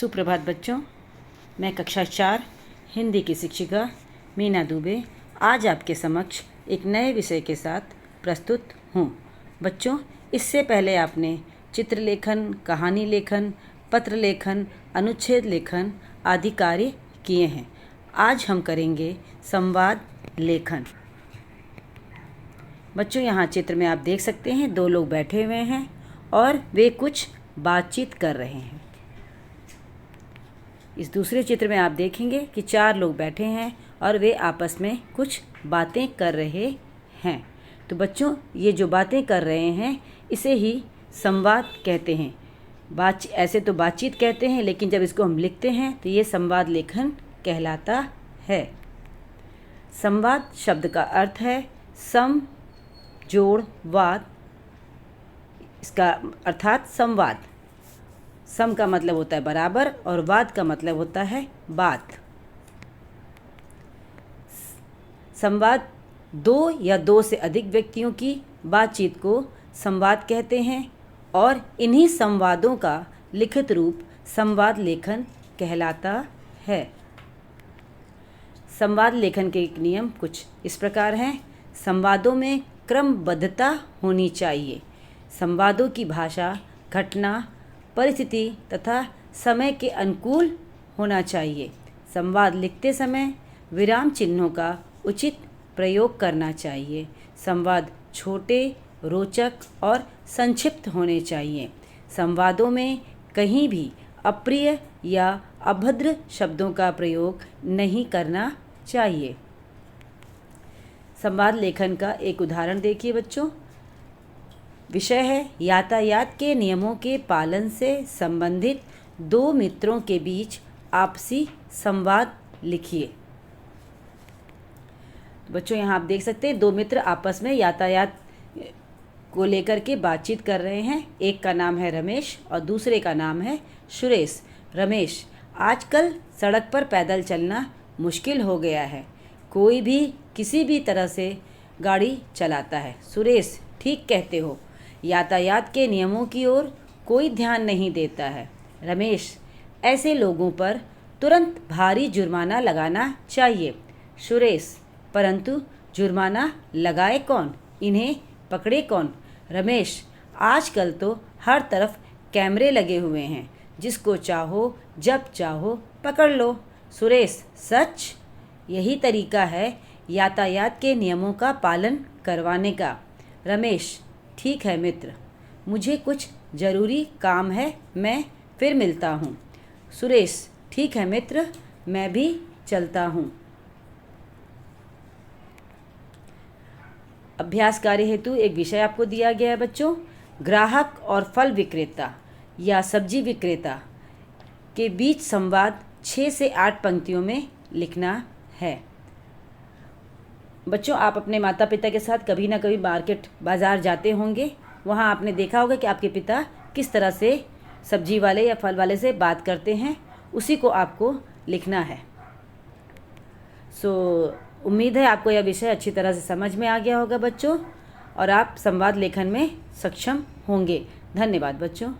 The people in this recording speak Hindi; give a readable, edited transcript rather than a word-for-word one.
सुप्रभात बच्चों, मैं कक्षा 4 हिंदी की शिक्षिका मीना दुबे आज आपके समक्ष एक नए विषय के साथ प्रस्तुत हूँ। बच्चों, इससे पहले आपने चित्रलेखन, कहानी लेखन, पत्र लेखन, अनुच्छेद लेखन आदि कार्य किए हैं। आज हम करेंगे संवाद लेखन। बच्चों, यहाँ चित्र में आप देख सकते हैं 2 लोग बैठे हुए हैं और वे कुछ बातचीत कर रहे हैं। इस दूसरे चित्र में आप देखेंगे कि 4 लोग बैठे हैं और वे आपस में कुछ बातें कर रहे हैं। तो बच्चों, ये जो बातें कर रहे हैं इसे ही संवाद कहते हैं। ऐसे तो बातचीत कहते हैं, लेकिन जब इसको हम लिखते हैं तो ये संवाद लेखन कहलाता है। संवाद शब्द का अर्थ है सम, जोड़, वाद। इसका अर्थात संवाद। सम का मतलब होता है बराबर और वाद का मतलब होता है बात। संवाद 2 या 2 से अधिक व्यक्तियों की बातचीत को संवाद कहते हैं और इन्हीं संवादों का लिखित रूप संवाद लेखन कहलाता है। संवाद लेखन के नियम कुछ इस प्रकार हैं। संवादों में क्रमबद्धता होनी चाहिए। संवादों की भाषा घटना, परिस्थिति तथा समय के अनुकूल होना चाहिए। संवाद लिखते समय विराम चिन्हों का उचित प्रयोग करना चाहिए। संवाद छोटे, रोचक और संक्षिप्त होने चाहिए। संवादों में कहीं भी अप्रिय या अभद्र शब्दों का प्रयोग नहीं करना चाहिए। संवाद लेखन का एक उदाहरण देखिए बच्चों। विषय है यातायात के नियमों के पालन से संबंधित 2 मित्रों के बीच आपसी संवाद लिखिए। बच्चों, यहाँ आप देख सकते हैं 2 मित्र आपस में यातायात को लेकर के बातचीत कर रहे हैं। एक का नाम है रमेश और दूसरे का नाम है सुरेश। रमेश, आजकल सड़क पर पैदल चलना मुश्किल हो गया है। कोई भी किसी भी तरह से गाड़ी चलाता है। सुरेश, ठीक कहते हो, यातायात के नियमों की ओर कोई ध्यान नहीं देता है। रमेश, ऐसे लोगों पर तुरंत भारी जुर्माना लगाना चाहिए। सुरेश, परंतु जुर्माना लगाए कौन, इन्हें पकड़े कौन? रमेश, आजकल तो हर तरफ कैमरे लगे हुए हैं, जिसको चाहो जब चाहो पकड़ लो। सुरेश, सच? यही तरीका है यातायात के नियमों का पालन करवाने का। रमेश, ठीक है मित्र, मुझे कुछ ज़रूरी काम है, मैं फिर मिलता हूँ। सुरेश, ठीक है मित्र, मैं भी चलता हूँ। अभ्यास कार्य हेतु एक विषय आपको दिया गया है बच्चों। ग्राहक और फल विक्रेता या सब्जी विक्रेता के बीच संवाद 6 से 8 पंक्तियों में लिखना है। बच्चों, आप अपने माता पिता के साथ कभी ना कभी बाज़ार जाते होंगे। वहाँ आपने देखा होगा कि आपके पिता किस तरह से सब्जी वाले या फल वाले से बात करते हैं, उसी को आपको लिखना है। उम्मीद है आपको यह विषय अच्छी तरह से समझ में आ गया होगा बच्चों, और आप संवाद लेखन में सक्षम होंगे। धन्यवाद बच्चों।